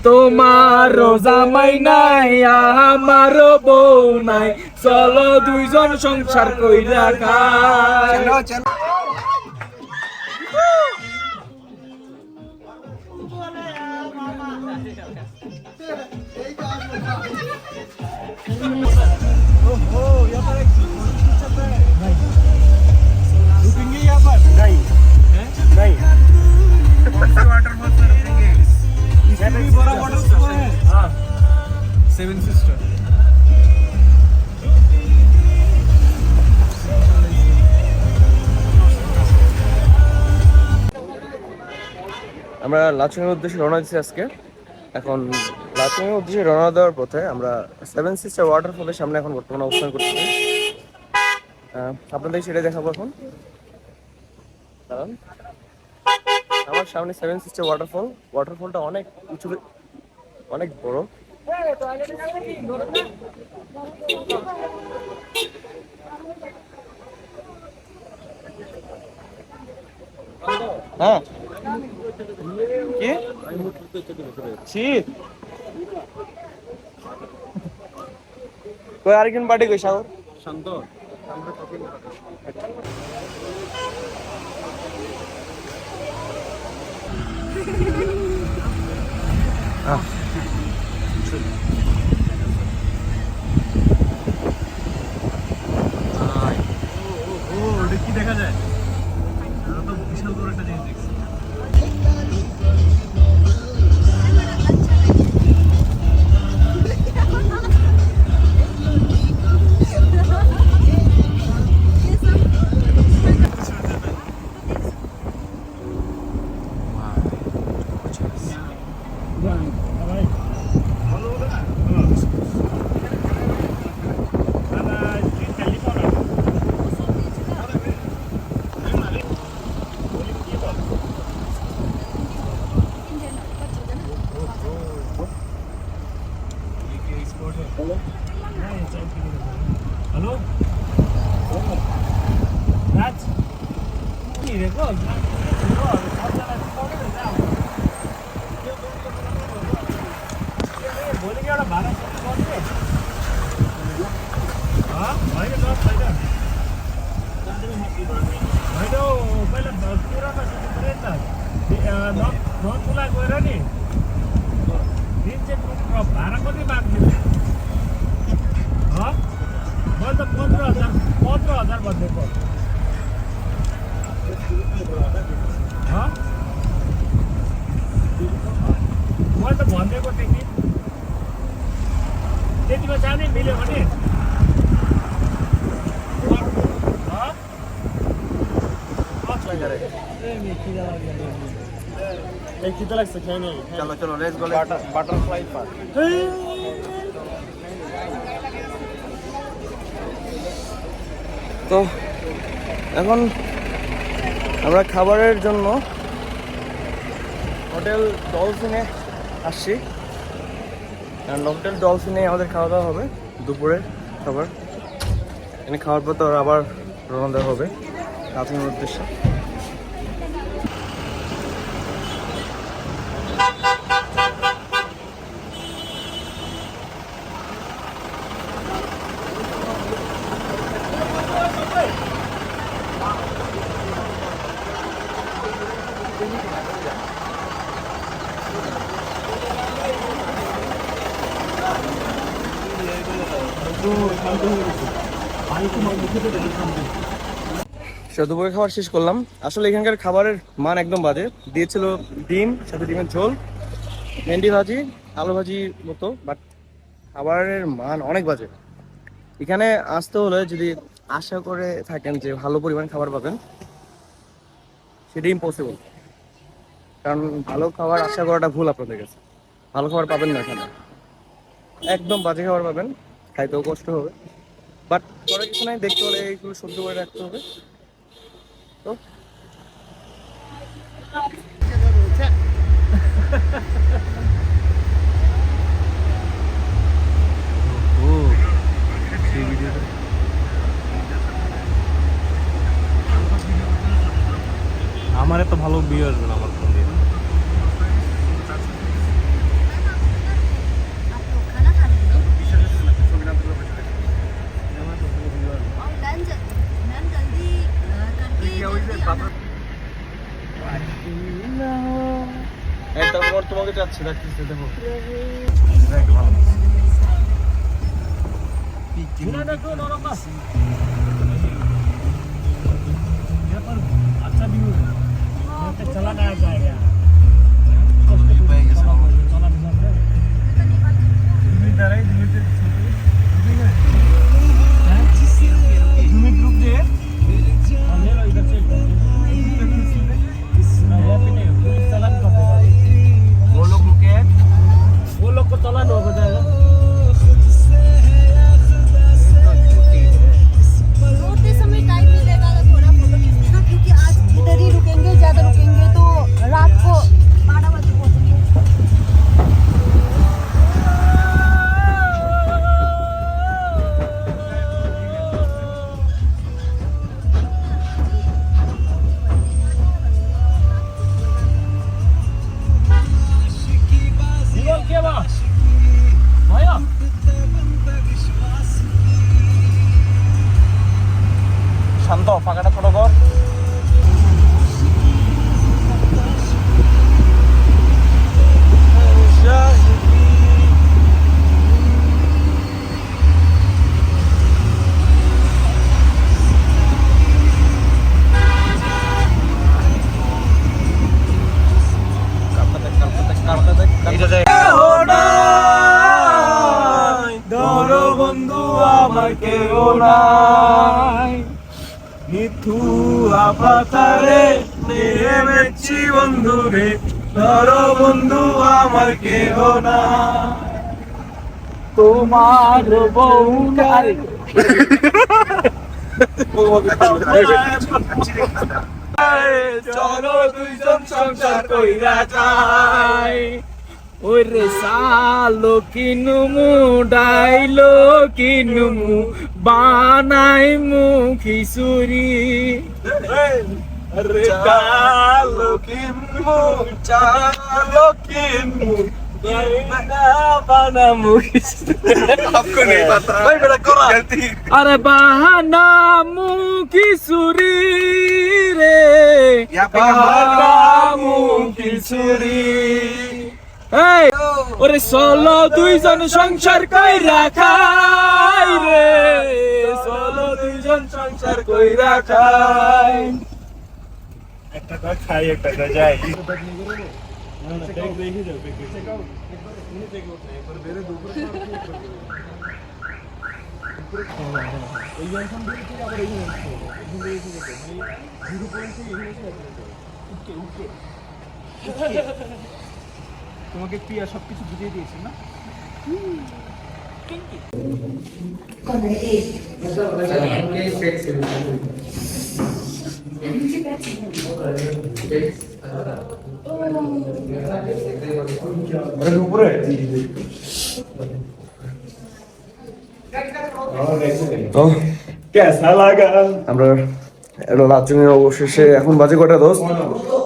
তোমার জামাই নাই আমার বউ নাই, চলো দুইজন সংসার কইরা খাই। सेवन सिस्टर আমরা লাচুংয়ের উদ্দেশ্যে রওনা দিচ্ছি আজকে। এখন লাচুংয়ের উদ্দেশ্যে রওনা দেওয়ার পথে আমরা সেভেন সিস্টার ওয়াটারফলের সামনে এখন বর্তমানে অবস্থান করছি। আপনাদের সেটা দেখাবো এখন। কারণ আমার সামনে সেভেন সিস্টার ওয়াটারফলটা অনেক উঁচু, অনেক বড়। হ্যাঁ কি শীত কই আরেকজন পার্টি কই সাগর শান্ত কি দেখা যায়? তো বিশাল বড় একটা জিনিস দেখছি। हेलो राज কি রে গো बोले क्या भाड़ा हाँ भाई के साथ फायदा भाई तो पहले पूरा का रहता नॉन खुला गएर नि दिन चाहिँ भाडा कति माग्ने मैले त 15,000 भनिदिएको मैले त भनिदिएको थिएँ कि त्यतिमा जाने मिल्यो भने खिचा लाग्छ खेल्ने চলো চলো লেটস গো বাটারফ্লাই পার্ক তো এখন আমরা খাবারের জন্য হোটেল ডলফিনে আসছি। কারণ হোটেল ডলফিনে আমাদের খাওয়া দাওয়া হবে দুপুরের খাবার। এখানে খাওয়ার পর তো আবার রওনা দেওয়া হবে রাতের উদ্দেশ্যে। দুপুরে খাবার শেষ করলাম। আসলে এখানকার খাবারের মান একদম বাজে। দিয়েছিল ডিম, সাথে ডিমের ঝোল, ভেন্ডি ভাজি, আলু ভাজির মতো, বাট খাবারের মান অনেক বাজে। এখানে আসতে হলে যদি আশা করে থাকেন যে ভালো পরিমাণ খাবার পাবেন, সেটা ইম্পসিবল। কারণ ভালো খাবার আশা করাটা ভুল আপনাদের কাছে। ভালো খাবার পাবেন না এখানে, একদম বাজে খাবার পাবেন, খাইতেও কষ্ট হবে। বাট করার কিছু নাই, দেখতে হলে এইগুলো সহ্য করে রাখতে হবে। তো আমার এত ভালো ভিউ আসবে না আমার ফোন দিয়ে। যাচ্ছে দেখতে দেখো पुराना तो नरम बस यहाँ पर अच्छा व्यू है यहाँ पे चला गया जाएगा चला ग्रुप दे ले लो इधर से यहाँ पे नहीं पुलिस चालान कर देगा वो लोग को चालान हो जाएगा रोते समय टाइम मिलेगा तो थोड़ा फोटो खींचना क्योंकि आज इधर ही रुकेंगे ज़्यादा रुकेंगे तो रात को 12 बजे पहुँचेंगे निकल के बा भैया শান্ত ফাঁকাটা ছোট কর ধরো বন্ধু আমার কেউ নাই মিথু আপাতারে নেমেছি বন্ধু রে ধরো বন্ধু আমার কেহ না তোমার বউ কারে চলো দুইজন সংসার কইরা যাই ওই রে সালো কিনুমু ডাইলো কিনুমু বানাইমু খিচুড়ি রে চালো কিনমু চালো কিনমু বানামু आपको नहीं पता भाई मेरा करा गलती अरे बानामु খিচুড়ি রে বানামু খিচুড়ি এই ওরে চলো দুইজন সংসার কইরা খাই রে চলো দুইজন সংসার কইরা খাই একটা কথা খাই একটা কথা যাই তোমাকে প্রিয়া সবকিছু বুঝিয়ে দিয়েছে না আমরা লাচুঙের অবশেষে এখন বাজে কটা দোস্ত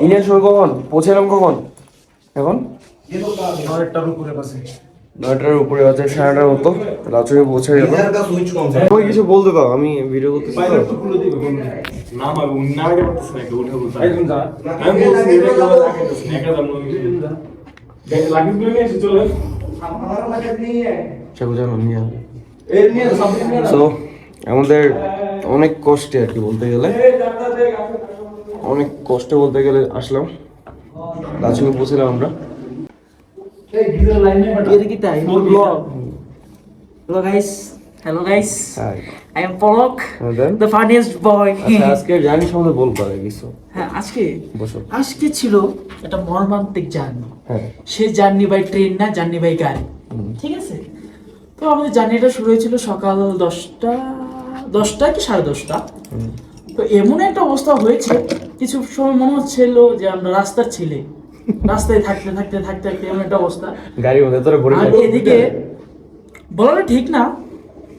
ইন্ডিয়ান সময় কখন পৌঁছালাম কখন এখন 9টার উপরে আছে 9:30 মতো লাচুঙে পৌঁছে গেল তুমি কিছু বলতে দাও আমি ভিডিও করতেছি তো আমাদের অনেক কষ্টে আর কি বলতে গেলে আসলাম লাচুঙে পৌঁছলাম আমরা Hello guys, I am Polok, the funniest boy. আজকে জার্নি সম্বন্ধে বলবো কিছু হ্যাঁ আজকে বসো আজকে ছিল একটা মর্মান্তিক জার্নি। হ্যাঁ সে জার্নি বাই ট্রেন না, জার্নি বাই গাড়ি। ঠিক আছে, তো আমাদের জার্নিটা শুরু হয়েছিল সকাল 10টা কি 10:30। তো এমন একটা অবস্থা হয়েছে, কিছু সময় মনে হচ্ছিল যে আমরা রাস্তার ছেলে, রাস্তায় থাকতে থাকতে থাকতে থাকতে এমন একটা অবস্থা। গাড়ির মধ্যে তোরা ভরে আর এদিকে বলাটা ঠিক না,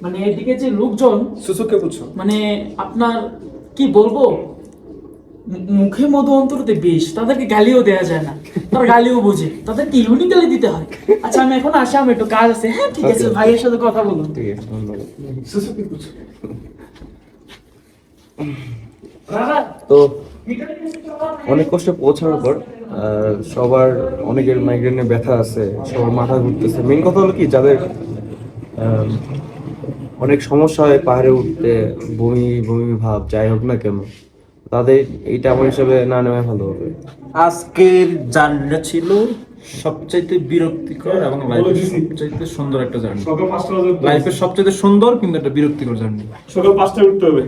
মানে এদিকে যে লোকজন সুসুকে বুঝছো মানে আপনার কি বলবো, মুখে মধু অন্তরতে বেশ, তাদেরকে গালিও দেওয়া যায় না, তারা গালিও বোঝে, তাদেরকে ইউনিক গালি দিতে হয়। আচ্ছা আমি এখন আসি, আমি একটু কাজ আছে। হ্যাঁ ঠিক আছে, ভাইয়ের সাথে কথা বলুন। ঠিক আছে ধন্যবাদ দাদা তো অনেক কষ্টে পৌঁছানোর পর সবার অনেকের মাইগ্রেনে ব্যথা আছে, সবার মাথা ঘুরতেছে। মেইন কথা হলো কি, যাদের অনেক সমস্যা হয় পাহাড়ে উঠতে, বমি বমি ভাব যাই হোক না কেন, তাদের এইটা আমার হিসাবে না নেওয়া ভালো হবে। আজকের জার্নিটা ছিল সবচাইতে বিরক্তিকর এবং লাইফের সবচাইতে সুন্দর একটা জার্নি। সকাল 5টা বাজে লাইফের সবচাইতে সুন্দর কিন্তু একটা বিরক্তিকর জার্নি। সকাল 5টায় উঠতে হবে।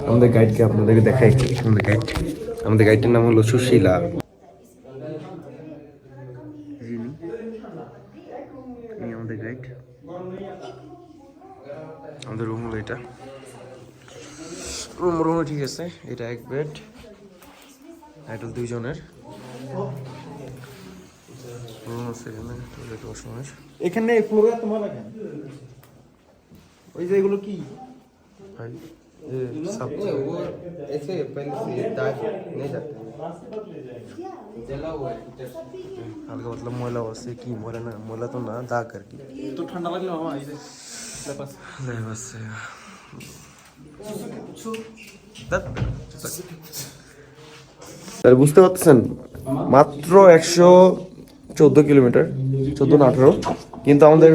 আমাদের গাইডকে আপনাদেরকে দেখাই। আমাদের গাইডের নাম হলো সুশীলা। আমাদের গাইড, আমাদের রুম হলো এটা। রুম ঠিক আছে। এটা এক বেড, এটা 2 জনের রুম আছে। এখানে টয়লেট ওয়াশরুম আছে। এখানে ফ্লোরে তোমার রাখেন ওই যে এগুলো কি भाई ये सब वो ऐसे पहले से दाग नहीं जाते जला हुआ है हल्का मतलब मोला वैसे की मोला तो ना दाग करके তো ঠান্ডা লাগলে মামা এই যে ले बस স্যার বুঝতে পারছেন, মাত্র 114 কিলোমিটার, 14 না 18, কিন্তু আমাদের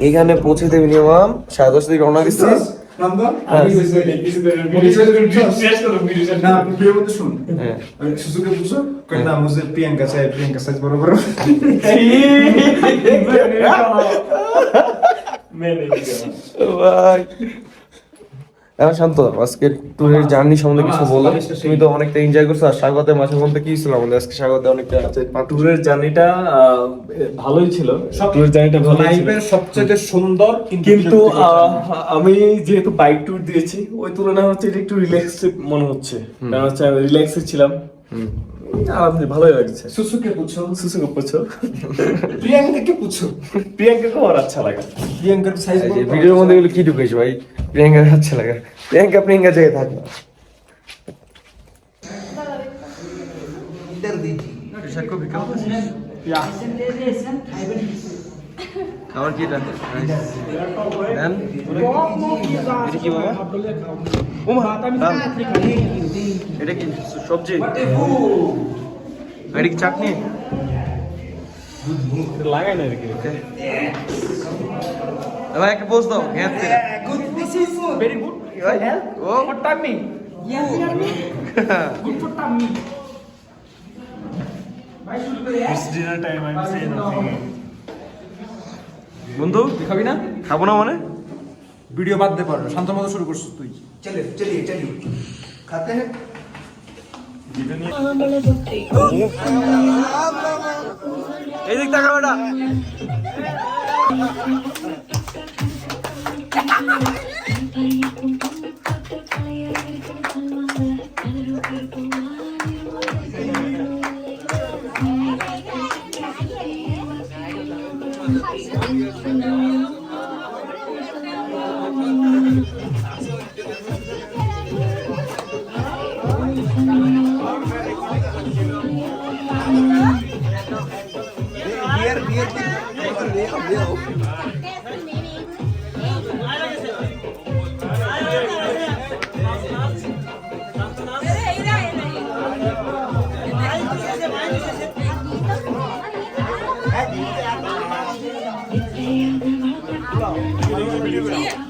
এখানে পৌঁছতে মিনিমাম 10:30 থেকে রওনা দিচ্ছি। এখন শান্ত, আজকের ট্যুরের জার্নি সম্বন্ধে কিছু বলো। তুমি তো অনেকটা এনজয় করছো। আর স্বাগতে মাঝে মধ্যে কি ছিল আমাদের আজকে? স্বাগতে অনেকটা ট্যুরের জার্নিটা ভালোই ছিল। ট্যুরের জার্নিটা ভালোই ছিল। লাইফের সবচাইতে সুন্দর কিন্তু আমি যেহেতু বাইক ট্যুর দিয়েছি, ওই তুলনায় হচ্ছে এটা একটু রিল্যাক্স মনে হচ্ছে। কারণ হচ্ছে আমি রিল্যাক্সে ছিলাম। আলহামদুলিল্লাহ ভালোই লাগছে। সুসুকে পুছো প্রিয়াঙ্কাকে পুছো। প্রিয়াঙ্কাকে আর আচ্ছা লাগে। প্রিয়াঙ্কার সাইজ ভিডিওর মধ্যে এগুলো কি ঢুকেছে ভাই? প্রিয়াঙ্কা আচ্ছা লাগে। প্রিয়াঙ্কা জায়গায় থাক না। इधर दीजिए খাবার কি এটা? দেন এটা কি বাবা? ওমা ডাল। এটা কি সবজি? এটা কি চাটনি? লাগাই না আর কি। ভাই একটা পোস্ট দাও। হ্যাঁ Good, this is very good. O For tummy. Good for tummy. It's dinner time. I'm saying nothing. বন্ধু খাবি না? খাবো না মানে? ভিডিও বাদ দে পারো, শান্ত মতো শুরু করছিস তুই। चलिए खाते हैं এই দিক তাকাও এটা। Yeah.